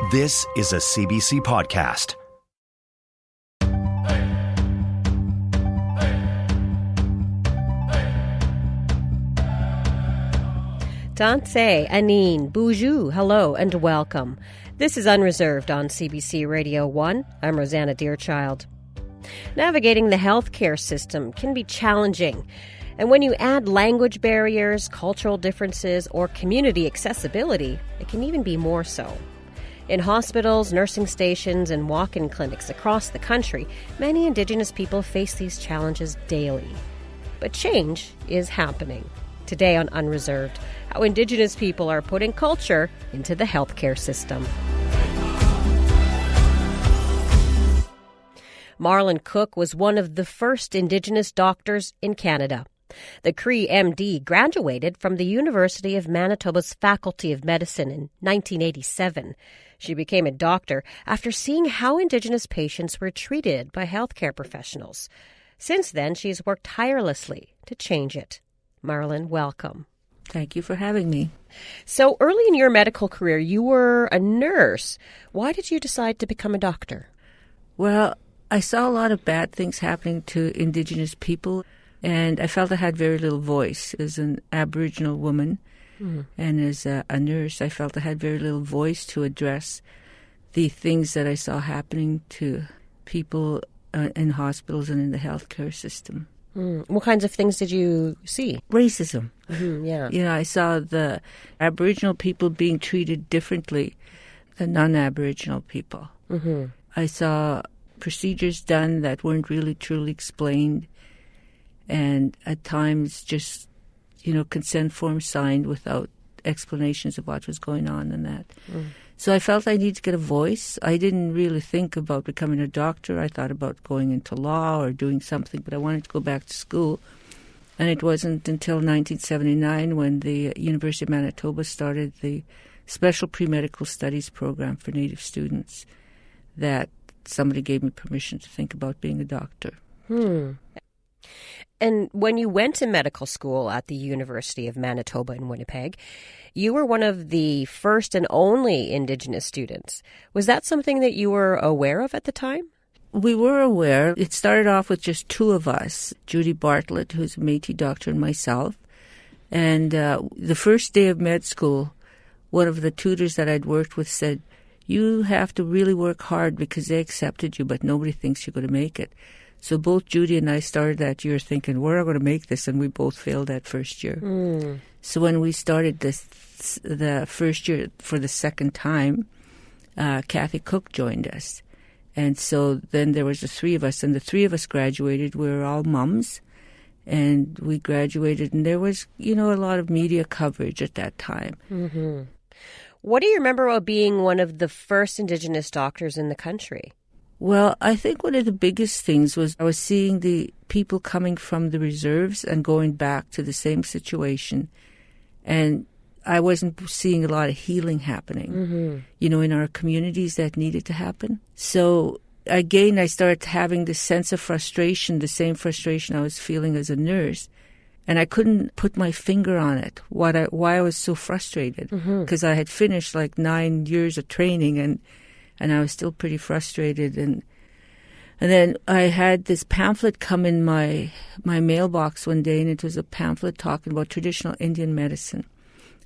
This is a CBC podcast. Dante, Anine, Boujou, hello and welcome. This is Unreserved on CBC Radio 1. I'm Rosanna Dearchild. Navigating the healthcare system can be challenging. And when you add language barriers, cultural differences, or community accessibility, it can even be more so. In hospitals, nursing stations, and walk-in clinics across the country, many Indigenous people face these challenges daily. But change is happening. Today on Unreserved, how Indigenous people are putting culture into the healthcare system. Marlon Cook was one of the first Indigenous doctors in Canada. The Cree MD graduated from the University of Manitoba's Faculty of Medicine in 1987. She became a doctor after seeing how Indigenous patients were treated by healthcare professionals. Since then, she's worked tirelessly to change it. Marlon, welcome. Thank you for having me. So early in your medical career, you were a nurse. Why did you decide to become a doctor? Well, I saw a lot of bad things happening to Indigenous people, and I felt I had very little voice. As an Aboriginal woman and as a nurse, I felt I had very little voice to address the things that I saw happening to people in hospitals and in the healthcare system. What kinds of things did you see? Racism. Yeah. You know, I saw the Aboriginal people being treated differently than non-Aboriginal people. I saw procedures done that weren't really truly explained, and at times just, consent forms signed without explanations of what was going on and that. So I felt I needed to get a voice. I didn't really think about becoming a doctor. I thought about going into law or doing something, but I wanted to go back to school. And it wasn't until 1979 when the University of Manitoba started the Special Pre-Medical Studies program for Native students that somebody gave me permission to think about being a doctor. And when you went to medical school at the University of Manitoba in Winnipeg, you were one of the first and only Indigenous students. Was that something that you were aware of at the time? We were aware. It started off with just two of us, Judy Bartlett, who's a Métis doctor, and myself. And the first day of med school, one of the tutors that I'd worked with said, "You have to really work hard because they accepted you, but nobody thinks you're going to make it." So both Judy and I started that year thinking, we're going to make this, and we both failed that first year. So when we started the first year for the second time, Kathy Cook joined us. And so then there was the three of us, and the three of us graduated. We were all mums, and we graduated, and there was, a lot of media coverage at that time. What do you remember about being one of the first Indigenous doctors in the country? Well, I think one of the biggest things was I was seeing the people coming from the reserves and going back to the same situation. And I wasn't seeing a lot of healing happening, in our communities that needed to happen. So again, I started having this sense of frustration, the same frustration I was feeling as a nurse. And I couldn't put my finger on it, why I was so frustrated, because I had finished like 9 years of training and I was still pretty frustrated. And then I had this pamphlet come in my mailbox one day, and it was a pamphlet talking about traditional Indian medicine.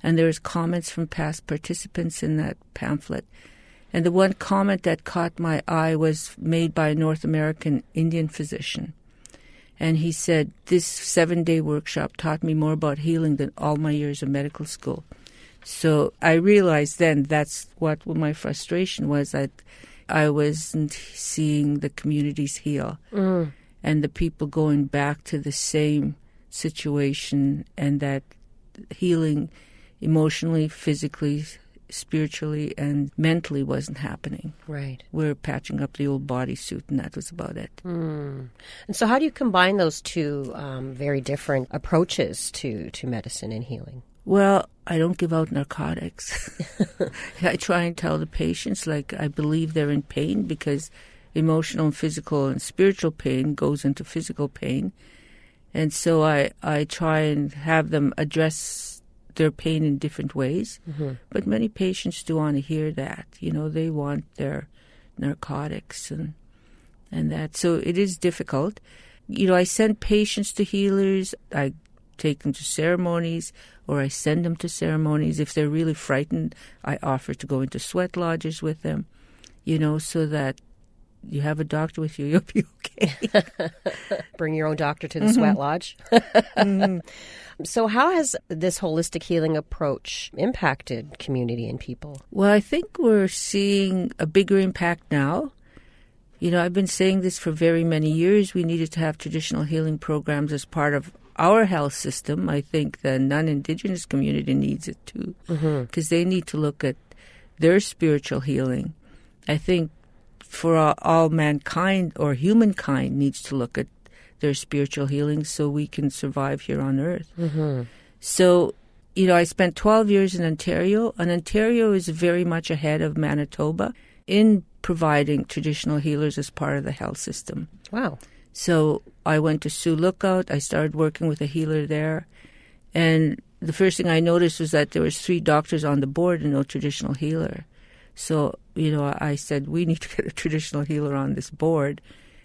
And there was comments from past participants in that pamphlet. And the one comment that caught my eye was made by a North American Indian physician. And he said, "This 7-day workshop taught me more about healing than all my years of medical school." So I realized then that's what my frustration was, that I wasn't seeing the communities heal and the people going back to the same situation, and that healing emotionally, physically, spiritually, and mentally wasn't happening. Right. We're patching up the old bodysuit, and that was about it. And so how do you combine those two very different approaches to medicine and healing? Well, I don't give out narcotics. I try and tell the patients, I believe they're in pain, because emotional and physical and spiritual pain goes into physical pain. And so I try and have them address their pain in different ways. But many patients do want to hear that. They want their narcotics and that. So it is difficult. I send patients to healers. I take them to ceremonies, or I send them to ceremonies. If they're really frightened, I offer to go into sweat lodges with them, so that you have a doctor with you, you'll be okay. Bring your own doctor to the sweat lodge. So how has this holistic healing approach impacted community and people? Well, I think we're seeing a bigger impact now. I've been saying this for very many years. We needed to have traditional healing programs as part of our health system. I think the non-Indigenous community needs it too, because they need to look at their spiritual healing. I think for all mankind, or humankind, needs to look at their spiritual healing so we can survive here on earth. So, I spent 12 years in Ontario, and Ontario is very much ahead of Manitoba in providing traditional healers as part of the health system. Wow. So I went to Sioux Lookout. I started working with a healer there. And the first thing I noticed was that there was 3 doctors on the board and no traditional healer. So, I said, we need to get a traditional healer on this board.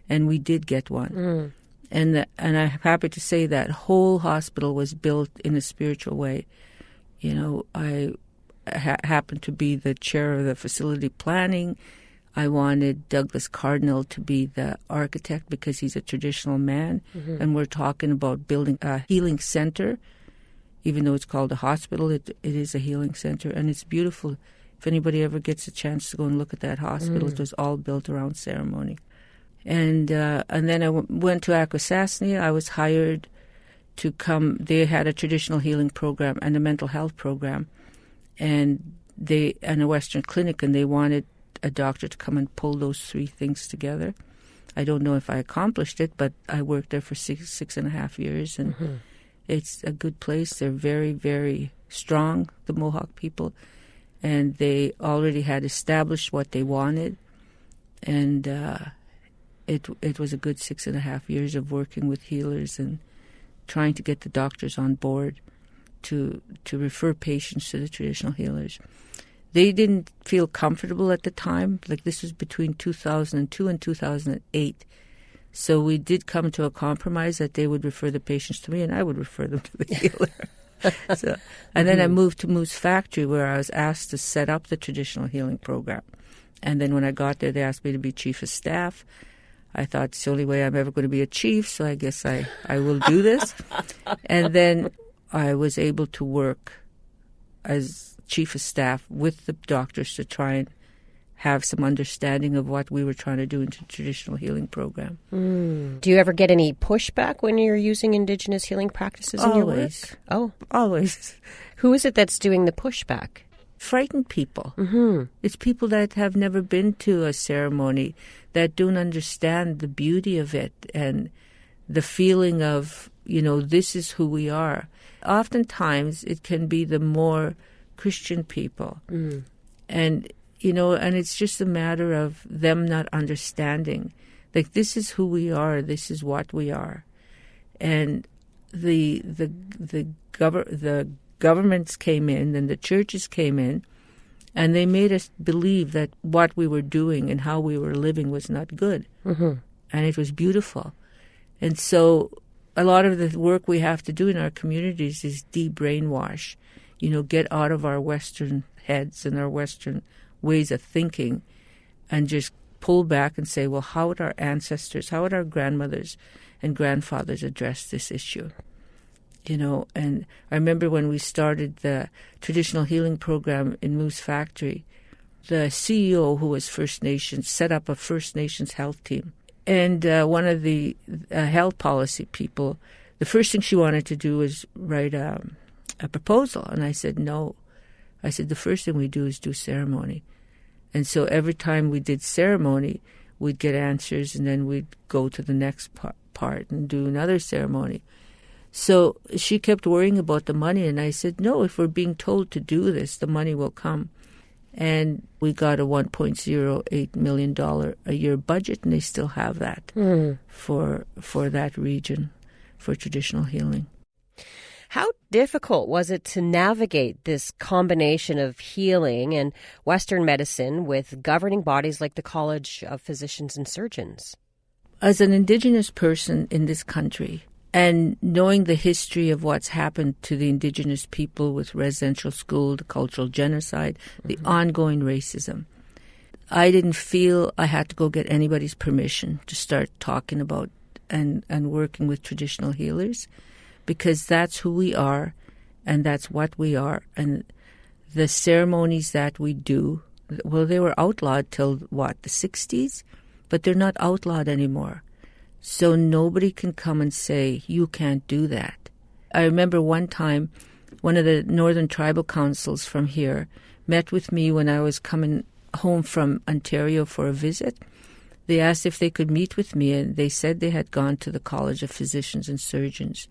And we did get one. And I'm happy to say that whole hospital was built in a spiritual way. I happened to be the chair of the facility planning. I wanted Douglas Cardinal to be the architect because he's a traditional man. And we're talking about building a healing center. Even though it's called a hospital, it is a healing center. And it's beautiful. If anybody ever gets a chance to go and look at that hospital, it was all built around ceremony. And then I went to Akwesasne. I was hired to come. They had a traditional healing program and a mental health program, and a Western clinic, and they wanted a doctor to come and pull those 3 things together. I don't know if I accomplished it, but I worked there for 6.5 years, and it's a good place. They're very, very strong, the Mohawk people, and they already had established what they wanted, and it was a good 6.5 years of working with healers and trying to get the doctors on board to refer patients to the traditional healers. They didn't feel comfortable at the time. Like, this was between 2002 and 2008. So we did come to a compromise that they would refer the patients to me and I would refer them to the healer. And then I moved to Moose Factory, where I was asked to set up the traditional healing program. And then when I got there, they asked me to be chief of staff. I thought it's the only way I'm ever going to be a chief, so I guess I will do this. And then I was able to work as chief of staff with the doctors to try and have some understanding of what we were trying to do in the traditional healing program. Do you ever get any pushback when you're using Indigenous healing practices in your work? Oh, always. Who is it that's doing the pushback? Frightened people. It's people that have never been to a ceremony, that don't understand the beauty of it and the feeling of, this is who we are. Oftentimes it can be the more Christian people. And, and it's just a matter of them not understanding. Like, this is who we are. This is what we are. And the governments came in and the churches came in, and they made us believe that what we were doing and how we were living was not good. And it was beautiful. And so a lot of the work we have to do in our communities is de-brainwash, get out of our Western heads and our Western ways of thinking and just pull back and say, well, how would our ancestors, how would our grandmothers and grandfathers address this issue? And I remember when we started the traditional healing program in Moose Factory, the CEO, who was First Nations, set up a First Nations health team. And one of the health policy people, the first thing she wanted to do was write a proposal. And I said, no. I said, the first thing we do is do ceremony. And so every time we did ceremony, we'd get answers, and then we'd go to the next part and do another ceremony. So she kept worrying about the money, and I said, no, if we're being told to do this, the money will come. And we got a $1.08 million a year budget, and they still have that for that region, for traditional healing. How difficult was it to navigate this combination of healing and Western medicine with governing bodies like the College of Physicians and Surgeons? As an Indigenous person in this country, and knowing the history of what's happened to the Indigenous people with residential school, the cultural genocide, the ongoing racism, I didn't feel I had to go get anybody's permission to start talking about and working with traditional healers, because that's who we are and that's what we are. And the ceremonies that we do, well, they were outlawed till, the 60s? But they're not outlawed anymore. So nobody can come and say, you can't do that. I remember one time, one of the Northern Tribal Councils from here met with me when I was coming home from Ontario for a visit. They asked if they could meet with me, and they said they had gone to the College of Physicians and Surgeons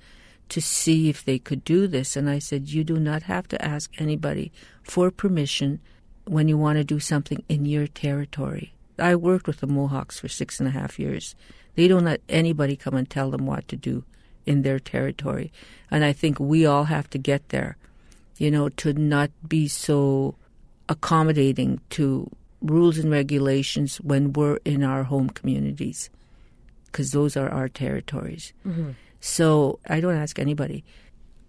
to see if they could do this. And I said, you do not have to ask anybody for permission when you want to do something in your territory. I worked with the Mohawks for 6.5 years. They don't let anybody come and tell them what to do in their territory. And I think we all have to get there, to not be so accommodating to rules and regulations when we're in our home communities, because those are our territories. Mm-hmm. So I don't ask anybody.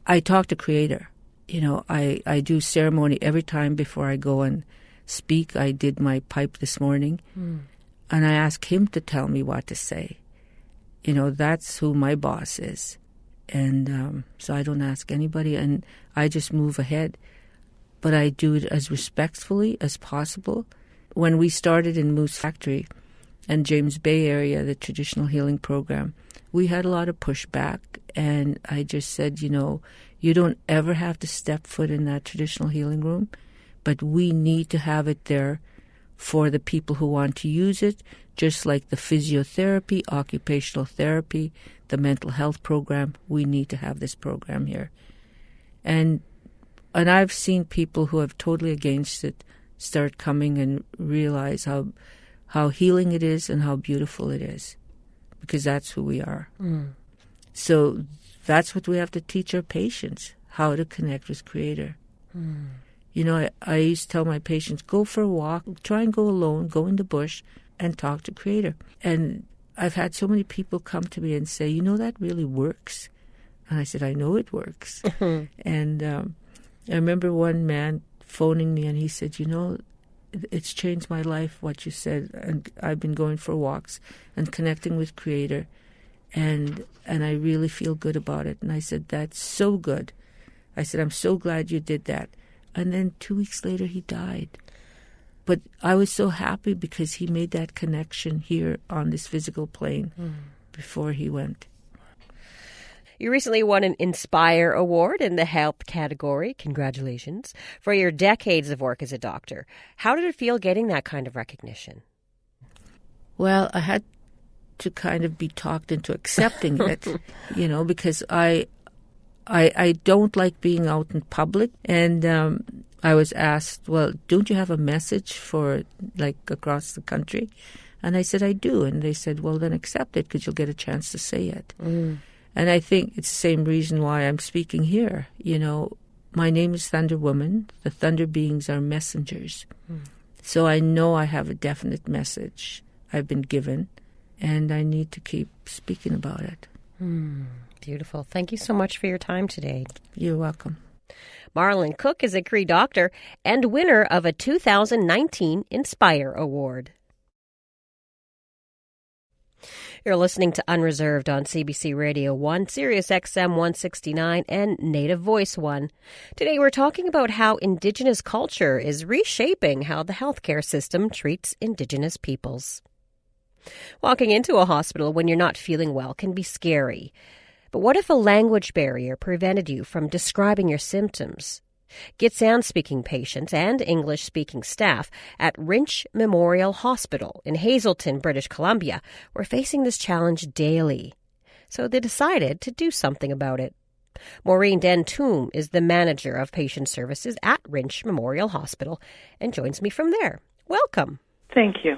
I talk to Creator. I do ceremony every time before I go and speak. I did my pipe this morning, and I ask him to tell me what to say. That's who my boss is. And so I don't ask anybody, and I just move ahead. But I do it as respectfully as possible. When we started in Moose Factory and James Bay area, the traditional healing program, we had a lot of pushback, and I just said, you don't ever have to step foot in that traditional healing room, but we need to have it there for the people who want to use it, just like the physiotherapy, occupational therapy, the mental health program. We need to have this program here. And I've seen people who have totally against it start coming and realize how healing it is and how beautiful it is, because that's who we are. So that's what we have to teach our patients, how to connect with Creator. I used to tell my patients, go for a walk, try and go alone, go in the bush and talk to Creator. And I've had so many people come to me and say, that really works. And I said, I know it works. And I remember one man phoning me, and he said, it's changed my life, what you said. And I've been going for walks and connecting with Creator, and I really feel good about it. And I said, that's so good. I said, I'm so glad you did that. And then 2 weeks later, he died. But I was so happy because he made that connection here on this physical plane before he went. You recently won an Inspire Award in the health category. Congratulations. For your decades of work as a doctor. How did it feel getting that kind of recognition? Well, I had to kind of be talked into accepting it, because I don't like being out in public. And I was asked, well, don't you have a message for, across the country? And I said, I do. And they said, well, then accept it, because you'll get a chance to say it. And I think it's the same reason why I'm speaking here. My name is Thunder Woman. The Thunder beings are messengers. So I know I have a definite message I've been given, and I need to keep speaking about it. Beautiful. Thank you so much for your time today. You're welcome. Marlon Cook is a Cree doctor and winner of a 2019 Inspire Award. You're listening to Unreserved on CBC Radio 1, Sirius XM 169, and Native Voice 1. Today we're talking about how Indigenous culture is reshaping how the healthcare system treats Indigenous peoples. Walking into a hospital when you're not feeling well can be scary. But what if a language barrier prevented you from describing your symptoms? Gitxsan-speaking patients and English-speaking staff at Rinch Memorial Hospital in Hazelton, British Columbia, were facing this challenge daily. So they decided to do something about it. Maureen Den-Toom is the manager of patient services at Rinch Memorial Hospital and joins me from there. Welcome. Thank you.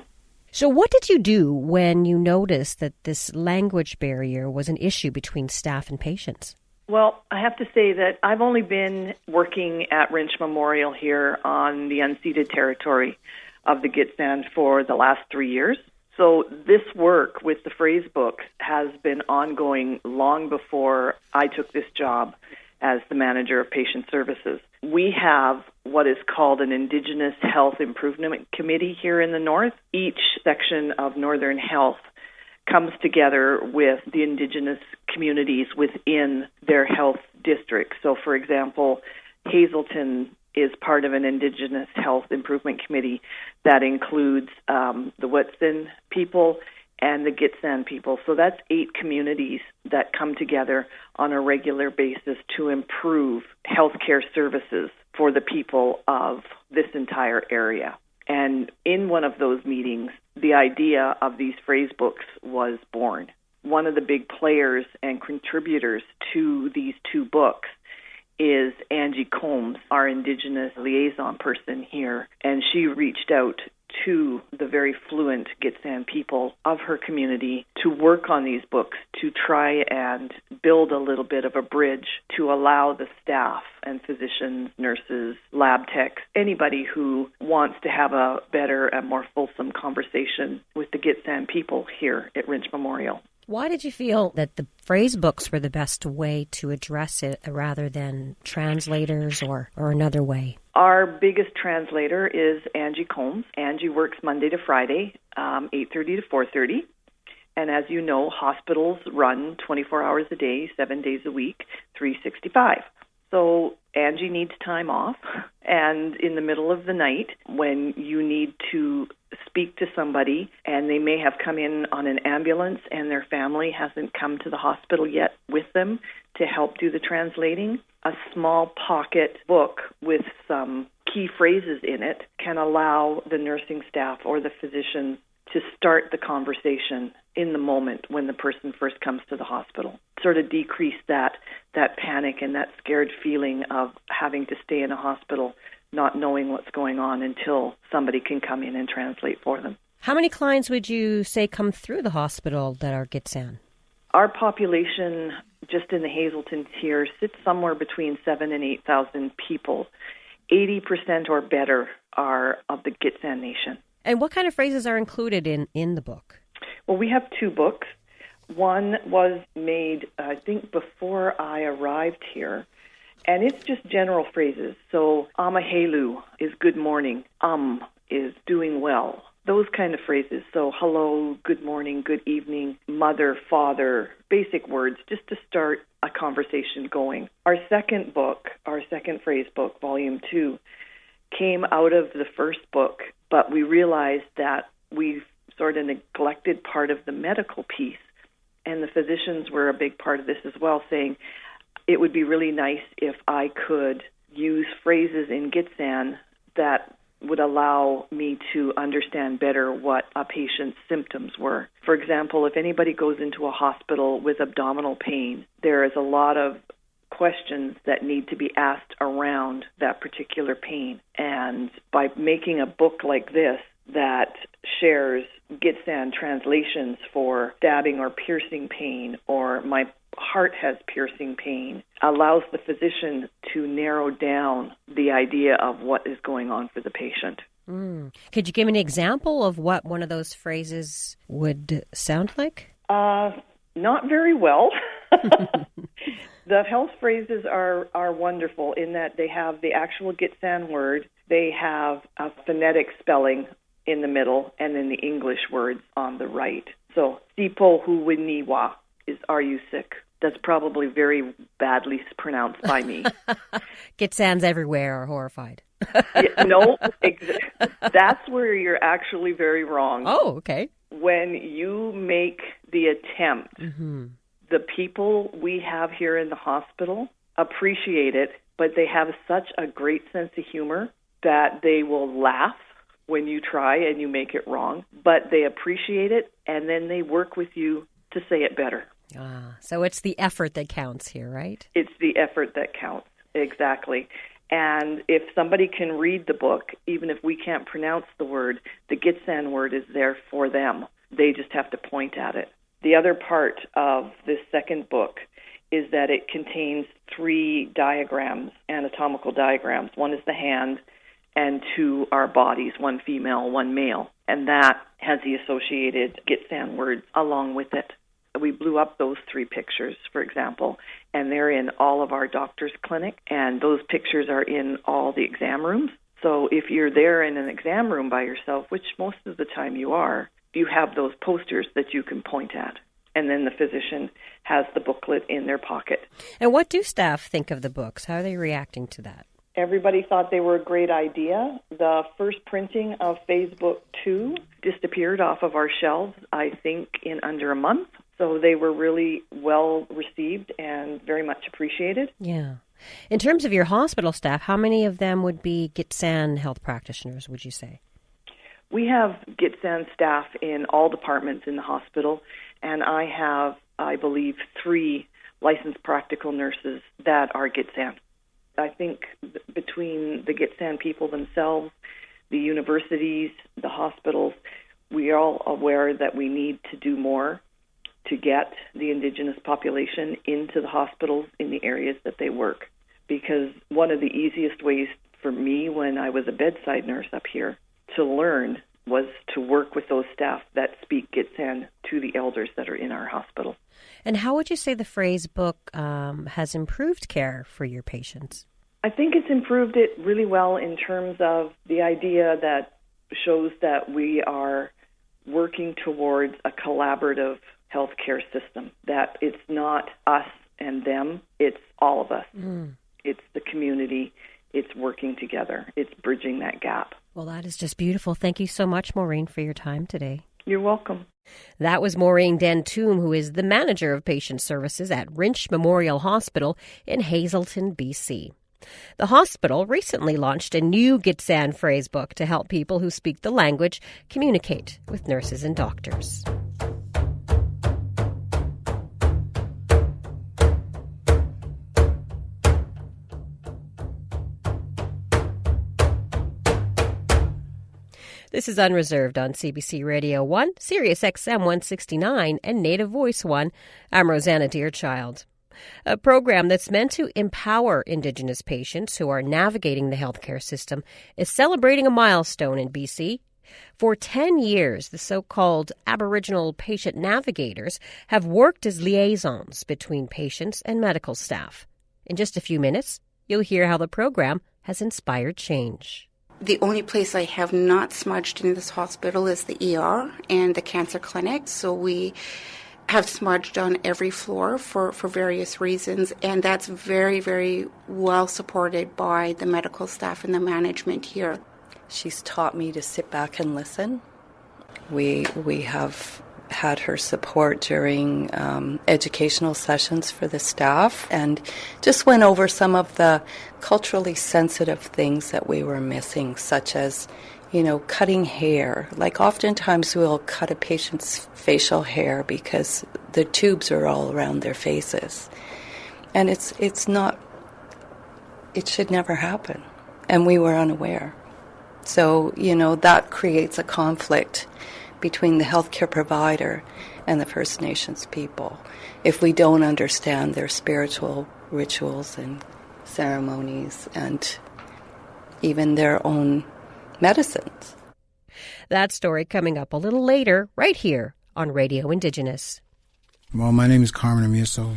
So what did you do when you noticed that this language barrier was an issue between staff and patients? Well, I have to say that I've only been working at Wrench Memorial here on the unceded territory of the Gitxsan for the last 3 years. So this work with the phrase book has been ongoing long before I took this job as the manager of patient services. We have what is called an Indigenous Health Improvement Committee here in the North. Each section of Northern Health comes together with the Indigenous communities within their health district. So, for example, Hazelton is part of an Indigenous Health Improvement Committee that includes the Wet'suwet'en people and the Gitxsan people. So that's 8 communities that come together on a regular basis to improve healthcare services for the people of this entire area. And in one of those meetings, the idea of these phrase books was born. One of the big players and contributors to these 2 books is Angie Combs, our Indigenous liaison person here, and she reached out to the very fluent Gitxsan people of her community to work on these books to try and build a little bit of a bridge to allow the staff and physicians, nurses, lab techs, anybody who wants to have a better and more fulsome conversation with the Gitxsan people here at Wrench Memorial. Why did you feel that the phrase books were the best way to address it rather than translators or another way? Our biggest translator is Angie Combs. Angie works Monday to Friday, 8:30 to 4:30. And as you know, hospitals run 24 hours a day, 7 days a week, 365. So Angie needs time off. And in the middle of the night, when you need to speak to somebody and they may have come in on an ambulance and their family hasn't come to the hospital yet with them to help do the translating, a small pocket book with some key phrases in it can allow the nursing staff or the physician to start the conversation in the moment when the person first comes to the hospital. Sort of decrease that panic and that scared feeling of having to stay in a hospital, not knowing what's going on until somebody can come in and translate for them. How many clients would you say come through the hospital that are Gitxsan? Our population just in the Hazeltons here sits somewhere between 7,000 and 8,000 people. 80% or better are of the Gitxsan Nation. And what kind of phrases are included in the book? Well, we have 2 books. One was made, I think, before I arrived here, and it's just general phrases. So, amahelu is good morning, is doing well, those kind of phrases. So, hello, good morning, good evening, mother, father, basic words, just to start a conversation going. Our second book, our second phrase book, Volume 2, came out of the first book, but we realized that we sort of neglected part of the medical piece. And the physicians were a big part of this as well, saying it would be really nice if I could use phrases in Gitxsan that would allow me to understand better what a patient's symptoms were. For example, if anybody goes into a hospital with abdominal pain, there is a lot of questions that need to be asked around that particular pain. And by making a book like this that shares Gitxsan translations for stabbing or piercing pain, or my heart has piercing pain, allows the physician to narrow down the idea of what is going on for the patient. Could you give me an example of what one of those phrases would sound like? Not very well. The health phrases are wonderful in that they have the actual Gitxsan word, they have a phonetic spelling in the middle, and then the English words on the right. So, sipo huwiniwa is are you sick? That's probably very badly pronounced by me. Gitxsans everywhere are horrified. No, that's where you're actually very wrong. Oh, okay. When you make the attempt, the people we have here in the hospital appreciate it, but they have such a great sense of humor that they will laugh when you try and you make it wrong, but they appreciate it, and then they work with you to say it better. So it's the effort that counts here, right? It's the effort that counts, exactly. And if somebody can read the book, even if we can't pronounce the word, the Gitxsan word is there for them. They just have to point at it. The other part of this second book is that it contains 3 diagrams, anatomical diagrams. One is the hand, and 2 are bodies, 1 female, 1 male. And that has the associated Gitxsan words along with it. We blew up those 3 pictures, for example, and they're in all of our doctors' clinic, and those pictures are in all the exam rooms. So if you're there in an exam room by yourself, which most of the time you are, you have those posters that you can point at. And then the physician has the booklet in their pocket. And what do staff think of the books? How are they reacting to that? Everybody thought they were a great idea. The first printing of Phase Book 2 disappeared off of our shelves, I think, in under a month. So they were really well received and very much appreciated. Yeah. In terms of your hospital staff, how many of them would be Gitxsan health practitioners, would you say? We have Gitxsan staff in all departments in the hospital, and I have, I believe, 3 licensed practical nurses that are Gitxsan. I think between the Gitxsan people themselves, the universities, the hospitals, we are all aware that we need to do more to get the Indigenous population into the hospitals in the areas that they work. Because one of the easiest ways for me when I was a bedside nurse up here to learn was to work with those staff that speak Gitxsan to the elders that are in our hospital. And how would you say the phrase book has improved care for your patients? I think it's improved it really well in terms of the idea that shows that we are working towards a collaborative healthcare system, that it's not us and them, it's all of us. It's the community. It's working together. It's bridging that gap. Well, that is just beautiful. Thank you so much, Maureen, for your time today. You're welcome. That was Maureen Dentoum, who is the manager of patient services at Wrinch Memorial Hospital in Hazelton, BC. The hospital recently launched a new Gitxsan phrase book to help people who speak the language communicate with nurses and doctors. This is Unreserved on CBC Radio 1, Sirius XM 169, and Native Voice 1. I'm Rosanna Deerchild. A program that's meant to empower Indigenous patients who are navigating the healthcare system is celebrating a milestone in BC. For 10 years, the so-called Aboriginal patient navigators have worked as liaisons between patients and medical staff. In just a few minutes, you'll hear how the program has inspired change. The only place I have not smudged in this hospital is the ER and the cancer clinic. So we have smudged on every floor for various reasons, and that's very, very well supported by the medical staff and the management here. She's taught me to sit back and listen. We have had her support during educational sessions for the staff and just went over some of the culturally sensitive things that we were missing, such as, cutting hair. Like oftentimes we'll cut a patient's facial hair because the tubes are all around their faces. And it's not, it should never happen. And we were unaware. So, that creates a conflict between the healthcare provider and the First Nations people if we don't understand their spiritual rituals and ceremonies and even their own medicines. That story coming up a little later, right here on Radio Indigenous. Well, my name is Carmen Amiso.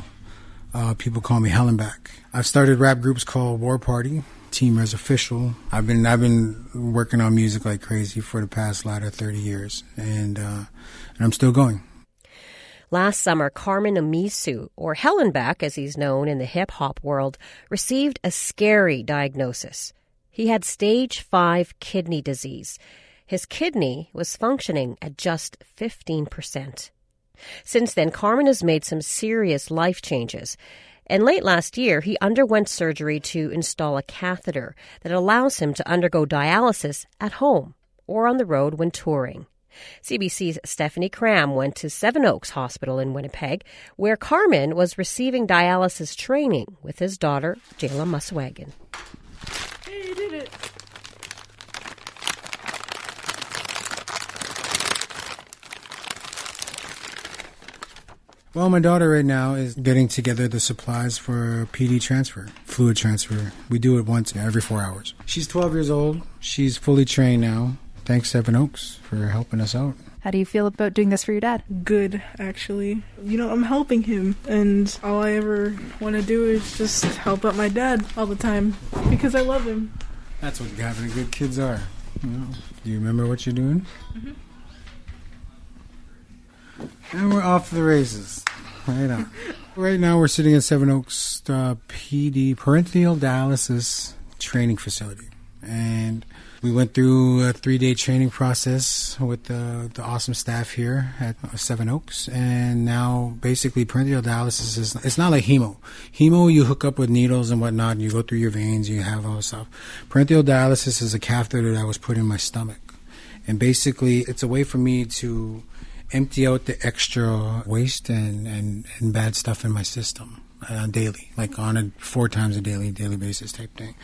People call me Hellenback. I've started rap groups called War Party, Team Res Official. I've been working on music like crazy for the past latter 30 years, and I'm still going. Last summer, Carmen Amisu, or Hellenback as he's known in the hip-hop world, received a scary diagnosis. He had stage 5 kidney disease. His kidney was functioning at just 15%. Since then, Carmen has made some serious life changes. And late last year, he underwent surgery to install a catheter that allows him to undergo dialysis at home or on the road when touring. CBC's Stephanie Cram went to Seven Oaks Hospital in Winnipeg, where Carmen was receiving dialysis training with his daughter, Jayla Muswagon. Hey, you did it. Well, my daughter right now is getting together the supplies for PD transfer, fluid transfer. We do it once every 4 hours. She's 12 years old. She's fully trained now. Thanks, Seven Oaks, for helping us out. How do you feel about doing this for your dad? Good, actually. I'm helping him, and all I ever want to do is just help out my dad all the time because I love him. That's what having good kids are. Do you remember what you're doing? Mm-hmm. And we're off to the races. Right on. Right now we're sitting at Seven Oaks PD, parenteral dialysis training facility. And we went through a 3-day training process with the awesome staff here at Seven Oaks. And now basically parenteral dialysis it's not like hemo. Hemo, you hook up with needles and whatnot, and you go through your veins, you have all this stuff. Parenteral dialysis is a catheter that was put in my stomach. And basically it's a way for me to empty out the extra waste and bad stuff in my system daily, like on a 4 times a daily basis type thing.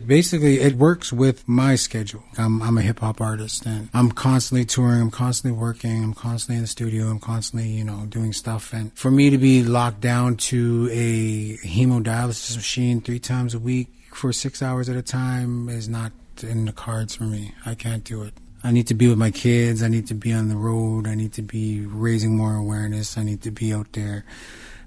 Basically, it works with my schedule. I'm a hip hop artist, and I'm constantly touring, I'm constantly working, I'm constantly in the studio, I'm constantly, doing stuff. And for me to be locked down to a hemodialysis machine 3 times a week for 6 hours at a time is not in the cards for me. I can't do it. I need to be with my kids. I need to be on the road. I need to be raising more awareness. I need to be out there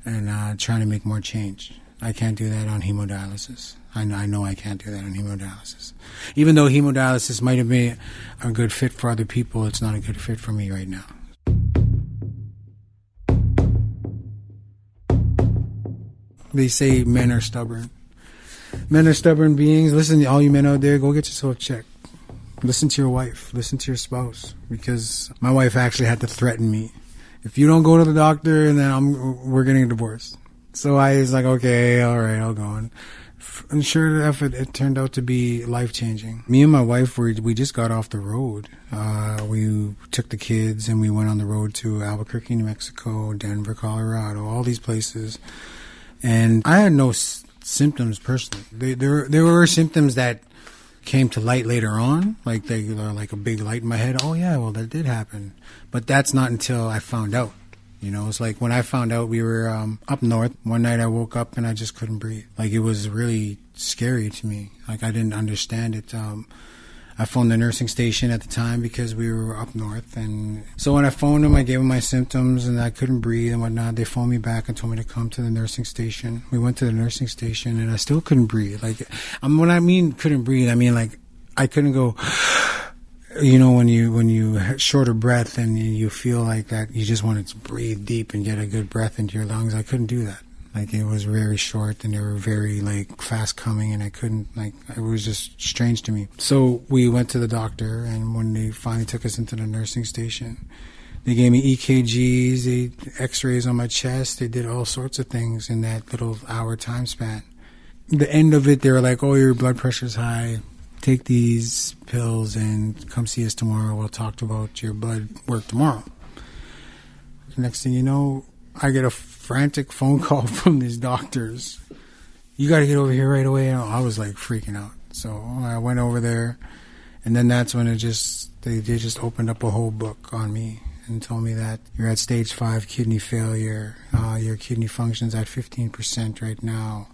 and trying to make more change. I can't do that on hemodialysis. I know I can't do that on hemodialysis. Even though hemodialysis might have been a good fit for other people, it's not a good fit for me right now. They say men are stubborn. Men are stubborn beings. Listen, all you men out there, go get yourself checked. Listen to your wife. Listen to your spouse. Because my wife actually had to threaten me. If you don't go to the doctor, then we're getting a divorce. So I was like, okay, all right, I'll go. And sure enough, it turned out to be life-changing. Me and my wife, we just got off the road. We took the kids and we went on the road to Albuquerque, New Mexico, Denver, Colorado, all these places. And I had no symptoms personally. There were symptoms that came to light later on, like they were like a big light in my head. Oh yeah, well that did happen, but that's not until I found out. It's like when I found out, we were up north. One night I woke up and I just couldn't breathe. Like it was really scary to me. Like I didn't understand it. I phoned the nursing station at the time because we were up north, and so when I phoned them, I gave them my symptoms and I couldn't breathe and whatnot. They phoned me back and told me to come to the nursing station. We went to the nursing station and I still couldn't breathe. Like, when I mean couldn't breathe, I mean like I couldn't go. When you short of breath and you feel like that, you just wanted to breathe deep and get a good breath into your lungs. I couldn't do that. Like it was very short and they were very like fast coming, and I couldn't, like, it was just strange to me. So we went to the doctor, and when they finally took us into the nursing station, they gave me EKGs, x-rays on my chest. They did all sorts of things in that little hour time span. The end of it, they were like, oh, your blood pressure's high. Take these pills and come see us tomorrow. We'll talk about your blood work tomorrow. Next thing you know, I get a frantic phone call from these doctors. You got to get over here right away. And I was like freaking out. So I went over there, and then that's when they just opened up a whole book on me and told me that you're at stage 5 kidney failure. Your kidney function's at 15% right now.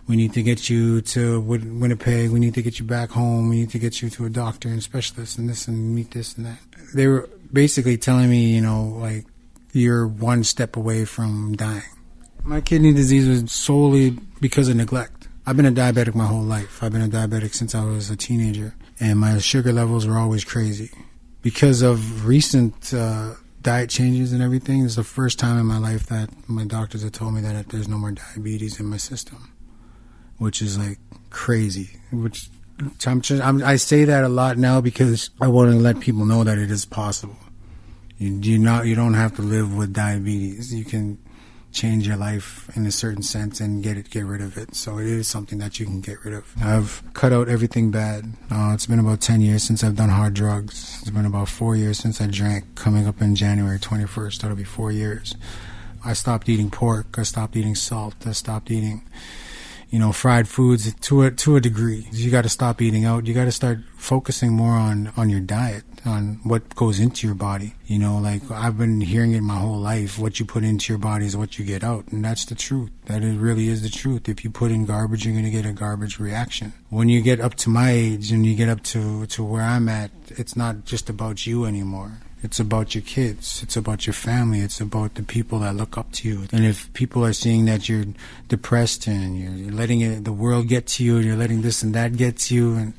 We need to get you to Winnipeg. We need to get you back home. We need to get you to a doctor and specialist and this and meet this and that. They were basically telling me, like, you're one step away from dying. My kidney disease was solely because of neglect. I've been a diabetic my whole life. I've been a diabetic since I was a teenager, and my sugar levels were always crazy. Because of recent diet changes and everything, it's the first time in my life that my doctors have told me that there's no more diabetes in my system, which is like crazy. I say that a lot now because I want to let people know that it is possible. You don't have to live with diabetes. You can change your life in a certain sense and get rid of it. So it is something that you can get rid of. I've cut out everything bad. It's been about 10 years since I've done hard drugs. It's been about 4 years since I drank. Coming up in January 21st, that'll be 4 years. I stopped eating pork. I stopped eating salt. I stopped eating, fried foods to a degree. You got to stop eating out. You got to start focusing more on your diet, on what goes into your body. Like I've been hearing it my whole life. What you put into your body is what you get out. And that's the truth. That it really is the truth. If you put in garbage, you're going to get a garbage reaction. When you get up to my age and you get up to where I'm at, it's not just about you anymore. It's about your kids. It's about your family. It's about the people that look up to you. And if people are seeing that you're depressed and you're letting the world get to you, and you're letting this and that get to you,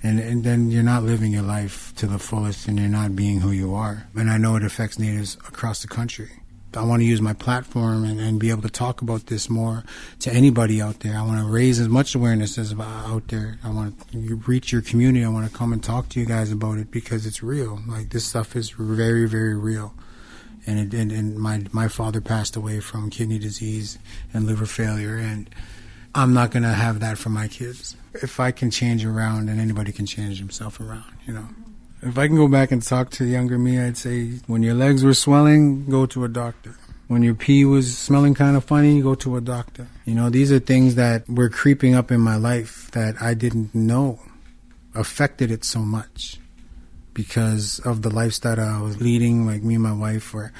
and then you're not living your life to the fullest, and you're not being who you are. And I know it affects Natives across the country. I want to use my platform and be able to talk about this more to anybody out there. I want to raise as much awareness as out there. I want to reach your community. I want to come and talk to you guys about it because it's real. Like, this stuff is very, very real. And my father passed away from kidney disease and liver failure, and I'm not going to have that for my kids. If I can change around, then anybody can change themselves around, If I can go back and talk to younger me, I'd say, when your legs were swelling, go to a doctor. When your pee was smelling kind of funny, go to a doctor. These are things that were creeping up in my life that I didn't know affected it so much because of the lifestyle I was leading. Like, me and my wife were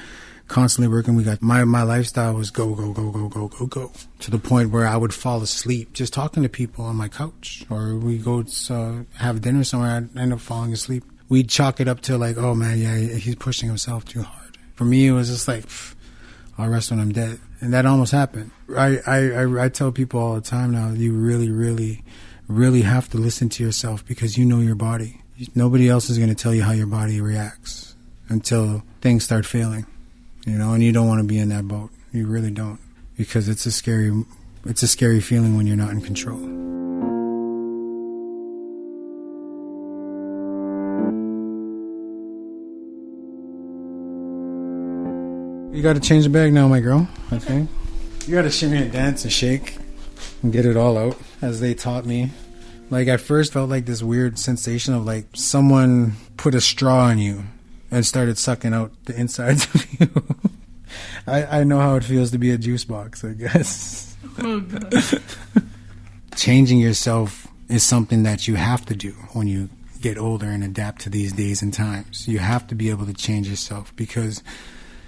constantly working. My lifestyle was go, go, go, go, go, go, go, to the point where I would fall asleep just talking to people on my couch, or we go have dinner somewhere. I'd end up falling asleep. We'd chalk it up to like, oh man, yeah, he's pushing himself too hard. For me, it was just like, I'll rest when I'm dead. And that almost happened. I tell people all the time now, you really, really, really have to listen to yourself because you know your body. Nobody else is going to tell you how your body reacts until things start failing, and you don't want to be in that boat. You really don't, because it's a scary feeling when you're not in control. You got to change the bag now, my girl. Okay. You got to shimmy and dance and shake and get it all out, as they taught me. Like, at first felt like this weird sensation of like someone put a straw on you and started sucking out the insides of you. I know how it feels to be a juice box, I guess. Oh, God. Changing yourself is something that you have to do when you get older and adapt to these days and times. You have to be able to change yourself because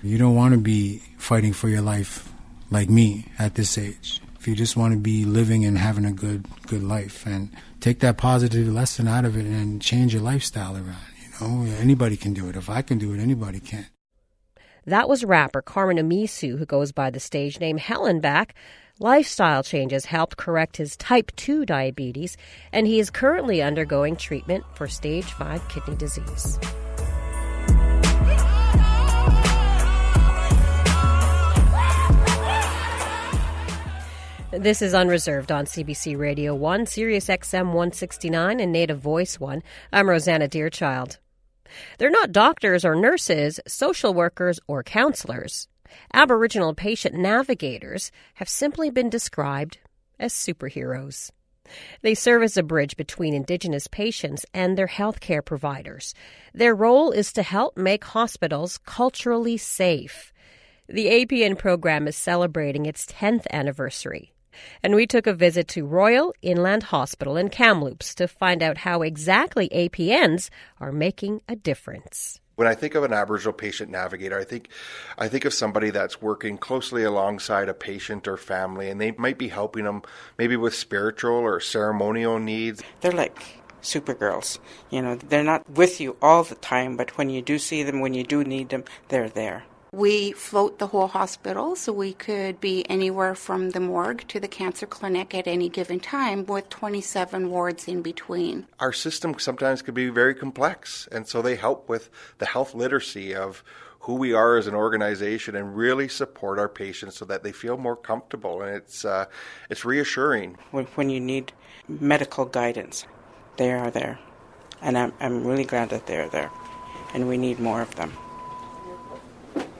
you don't want to be fighting for your life like me at this age. If you just want to be living and having a good life, and take that positive lesson out of it and change your lifestyle around, anybody can do it. If I can do it, anybody can. That was rapper Carmen Amisu, who goes by the stage name Hellenbach. Lifestyle changes helped correct his type 2 diabetes, and he is currently undergoing treatment for stage 5 kidney disease. This is Unreserved on CBC Radio 1, Sirius XM 169, and Native Voice 1. I'm Rosanna Deerchild. They're not doctors or nurses, social workers or counselors. Aboriginal patient navigators have simply been described as superheroes. They serve as a bridge between Indigenous patients and their healthcare providers. Their role is to help make hospitals culturally safe. The APN program is celebrating its 10th anniversary. And we took a visit to Royal Inland Hospital in Kamloops to find out how exactly APNs are making a difference. When I think of an Aboriginal patient navigator, I think of somebody that's working closely alongside a patient or family, and they might be helping them maybe with spiritual or ceremonial needs. They're like supergirls. They're not with you all the time, but when you do see them, when you do need them, they're there. We float the whole hospital, so we could be anywhere from the morgue to the cancer clinic at any given time with 27 wards in between. Our system sometimes can be very complex, and so they help with the health literacy of who we are as an organization and really support our patients so that they feel more comfortable, and it's reassuring. When you need medical guidance, they are there, and I'm really glad that they're there, and we need more of them.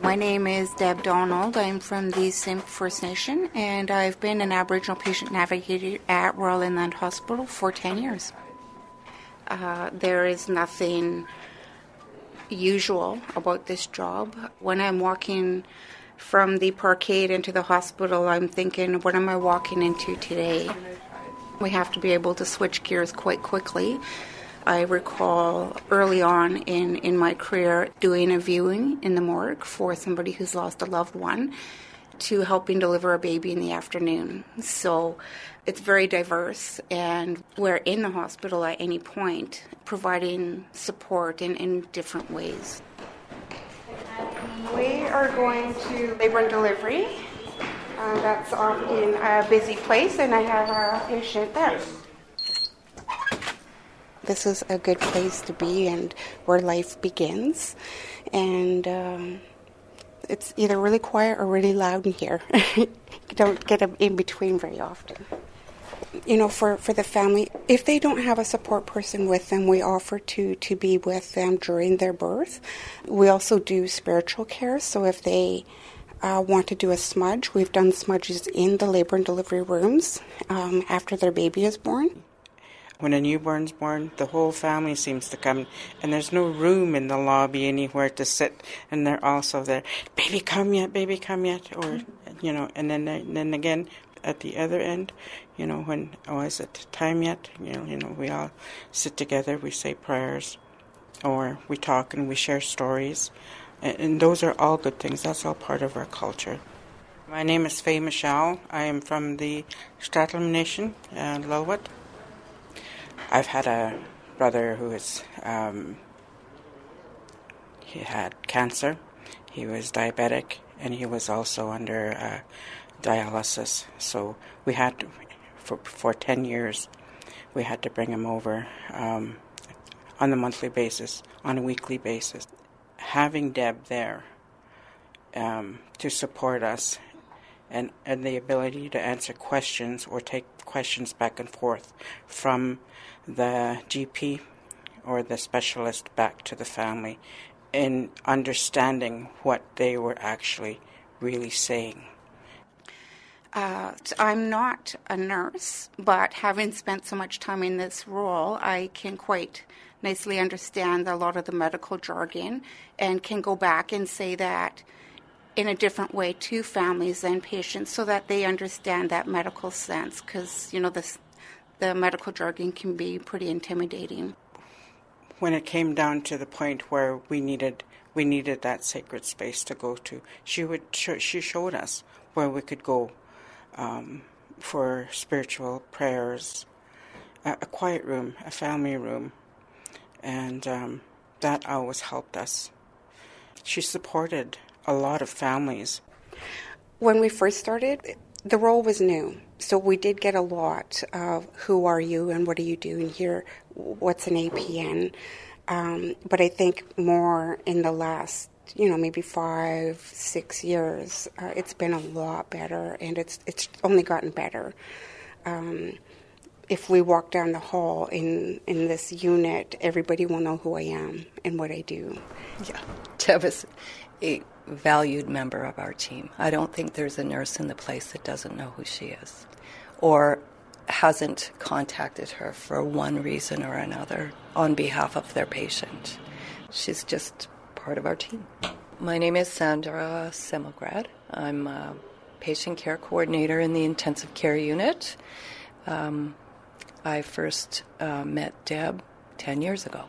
My name is Deb Donald. I'm from the Simp First Nation, and I've been an Aboriginal patient navigator at Royal Inland Hospital for 10 years. There is nothing usual about this job. When I'm walking from the parkade into the hospital, I'm thinking, what am I walking into today? We have to be able to switch gears quite quickly. I recall early on in my career doing a viewing in the morgue for somebody who's lost a loved one to helping deliver a baby in the afternoon. So it's very diverse, and we're in the hospital at any point providing support in different ways. We are going to labor and delivery. That's often a busy place, and I have a patient there. This is a good place to be and where life begins. And it's either really quiet or really loud in here. You don't get in between very often. You know, for the family, if they don't have a support person with them, we offer to be with them during their birth. We also do spiritual care, so if they want to do a smudge, we've done smudges in the labor and delivery rooms after their baby is born. When a newborn's born, the whole family seems to come, and there's no room in the lobby anywhere to sit, and they're also there, baby come yet, or, you know, and then again, at the other end, you know, when, is it time yet? You know, we all sit together, we say prayers, or we talk and we share stories, and those are all good things. That's all part of our culture. My name is Faye Michelle. I am from the Stratlam Nation, Lilwet. I've had a brother who is, he had cancer, he was diabetic, and he was also under dialysis. So we had to, for 10 years, we had to bring him over on a monthly basis, on a weekly basis. Having Deb there to support us and the ability to answer questions or take questions back and forth from the GP or the specialist back to the family in understanding what they were actually really saying. I'm not a nurse, but having spent so much time in this role, I can quite nicely understand a lot of the medical jargon and can go back and say that in a different way to families and patients so that they understand that medical sense, because, you know, the medical jargon can be pretty intimidating. When it came down to the point where we needed that sacred space to go to, she showed us where we could go for spiritual prayers, a quiet room, a family room, and that always helped us. She supported a lot of families. When we first started, the role was new, so we did get a lot of who are you and what are you doing here, what's an APN, but I think more in the last, you know, maybe 5-6 years, it's been a lot better, and it's only gotten better. If we walk down the hall in this unit, everybody will know who I am and what I do. Yeah, Deb is a valued member of our team. I don't think there's a nurse in the place that doesn't know who she is or hasn't contacted her for one reason or another on behalf of their patient. She's just part of our team. My name is Sandra Semmelgrad. I'm a patient care coordinator in the intensive care unit. I first met Deb 10 years ago.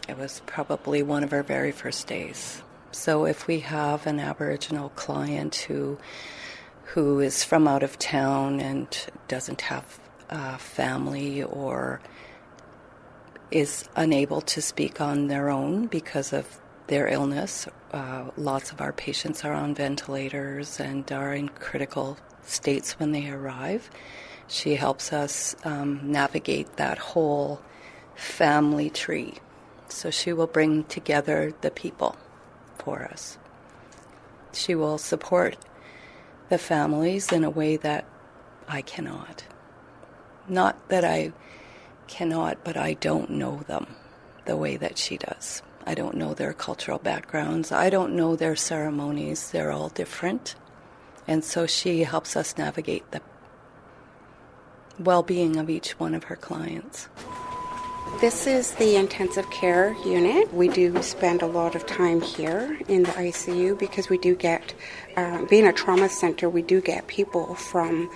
It was probably one of her very first days. So if we have an Aboriginal client who is from out of town and doesn't have family or is unable to speak on their own because of their illness, lots of our patients are on ventilators and are in critical states when they arrive. She helps us navigate that whole family tree. So she will bring together the people for us. She will support the families in a way that I cannot. Not that I cannot, but I don't know them the way that she does. I don't know their cultural backgrounds. I don't know their ceremonies. They're all different. And so she helps us navigate the well-being of each one of her clients. This is the intensive care unit. We do spend a lot of time here in the ICU because we do get, being a trauma center, we do get people from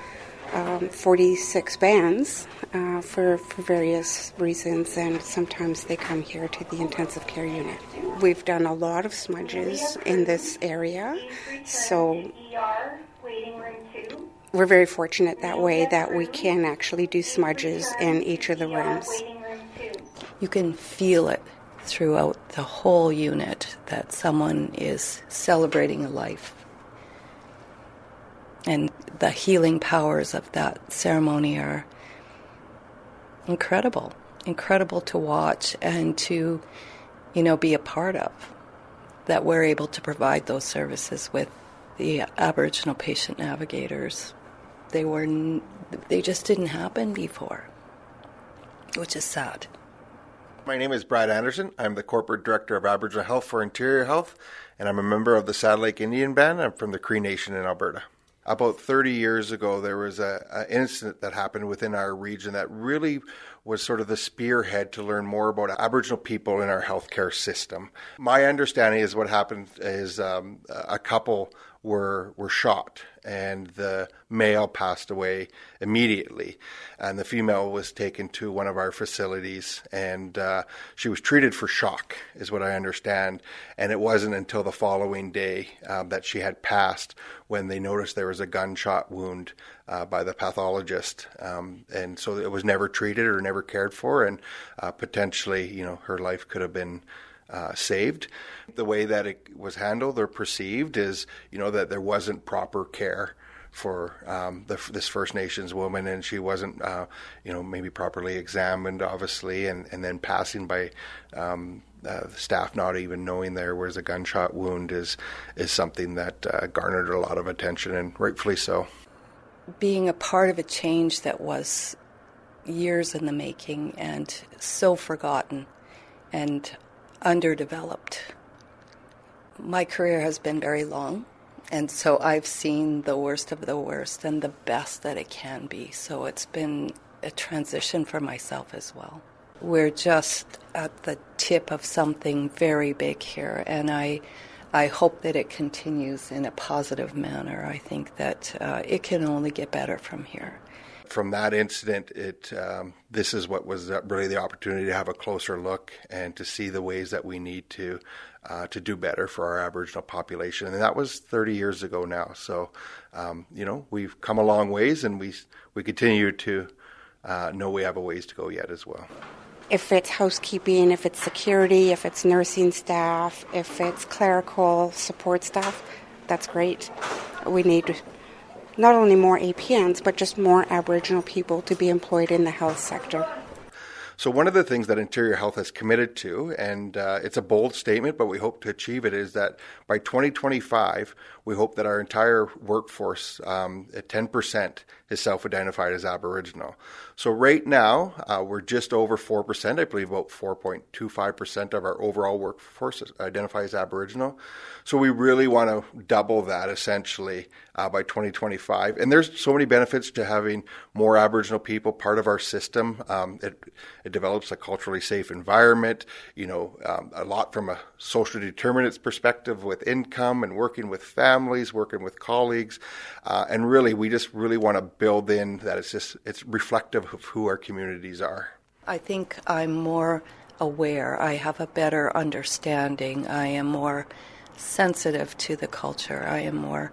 46 bands for various reasons, and sometimes they come here to the intensive care unit. We've done a lot of smudges in this area, so we're very fortunate that way that we can actually do smudges in each of the rooms. You can feel it throughout the whole unit that someone is celebrating a life. And the healing powers of that ceremony are incredible to watch and to, be a part of. That we're able to provide those services with the Aboriginal patient navigators. They just didn't happen before, which is sad. My name is Brad Anderson. I'm the Corporate Director of Aboriginal Health for Interior Health, and I'm a member of the Saddle Lake Indian Band. I'm from the Cree Nation in Alberta. About 30 years ago, there was an incident that happened within our region that really was sort of the spearhead to learn more about Aboriginal people in our healthcare system. My understanding is what happened is a couple were shot, and the male passed away immediately, and the female was taken to one of our facilities, and she was treated for shock, is what I understand, and it wasn't until the following day that she had passed when they noticed there was a gunshot wound by the pathologist, and so it was never treated or never cared for, and potentially, her life could have been saved. The way that it was handled or perceived is, that there wasn't proper care for this First Nations woman, and she wasn't, maybe properly examined, obviously, and then passing by the staff not even knowing there was a gunshot wound is something that garnered a lot of attention, and rightfully so. Being a part of a change that was years in the making and so forgotten and underdeveloped. My career has been very long, and so I've seen the worst of the worst and the best that it can be. So it's been a transition for myself as well. We're just at the tip of something very big here, and I hope that it continues in a positive manner. I think that it can only get better from here. From that incident, this is what was really the opportunity to have a closer look and to see the ways that we need to do better for our Aboriginal population. And that was 30 years ago now. So, we've come a long ways, and we continue to know we have a ways to go yet as well. If it's housekeeping, if it's security, if it's nursing staff, if it's clerical support staff, that's great. We need not only more APNs, but just more Aboriginal people to be employed in the health sector. So one of the things that Interior Health has committed to, and it's a bold statement, but we hope to achieve it, is that by 2025, we hope that our entire workforce, at 10%, is self-identified as Aboriginal. So right now, we're just over 4%. I believe about 4.25% of our overall workforce identify as Aboriginal. So we really want to double that, essentially, by 2025. And there's so many benefits to having more Aboriginal people part of our system. It develops a culturally safe environment, a lot from a social determinants perspective with income and working with families, working with colleagues. And really, we just really want to build in that it's reflective of who our communities are. I think I'm more aware. I have a better understanding. I am more sensitive to the culture. I am more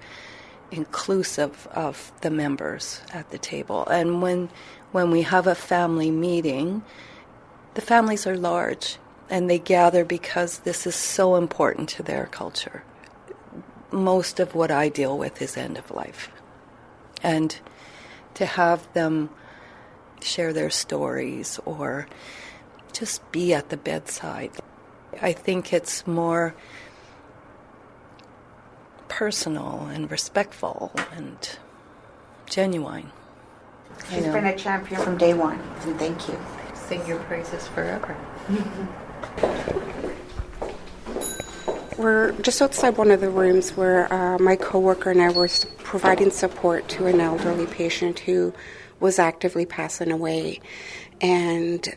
inclusive of the members at the table. And when we have a family meeting, the families are large and they gather because this is so important to their culture. Most of what I deal with is end of life. And to have them share their stories or just be at the bedside, I think it's more personal and respectful and genuine. She's been a champion from day one, and thank you. Sing your praises forever. We're just outside one of the rooms where my coworker and I were providing support to an elderly patient who was actively passing away. And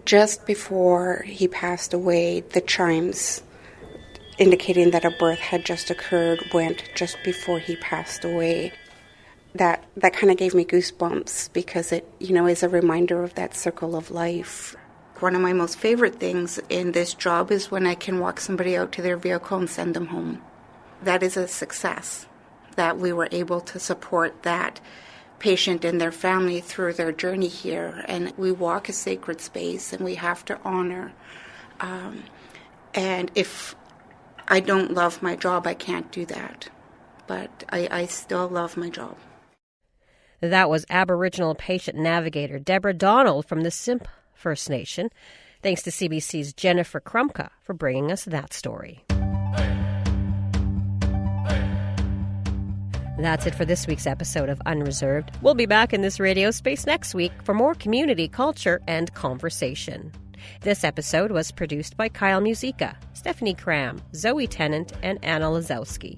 Just before he passed away, the chimes indicating that a birth had just occurred went just before he passed away. That kind of gave me goosebumps because it, is a reminder of that circle of life. One of my most favorite things in this job is when I can walk somebody out to their vehicle and send them home. That is a success, that we were able to support that patient and their family through their journey here. And we walk a sacred space and we have to honor. And if I don't love my job, I can't do that. But I still love my job. That was Aboriginal patient navigator Deborah Donald from the Simp First Nation. Thanks to CBC's Jennifer Krumka for bringing us that story. That's it for this week's episode of Unreserved. We'll be back in this radio space next week for more community culture and conversation. This episode was produced by Kyle Musica, Stephanie Cram, Zoe Tennant, and Anna Lazowski.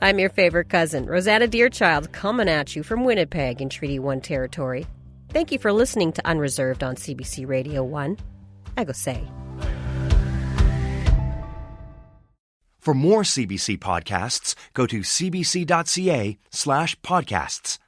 I'm your favorite cousin, Rosanna Deerchild, coming at you from Winnipeg in Treaty 1 territory. Thank you for listening to Unreserved on CBC Radio 1. Ego say. For more CBC podcasts, go to cbc.ca/podcasts.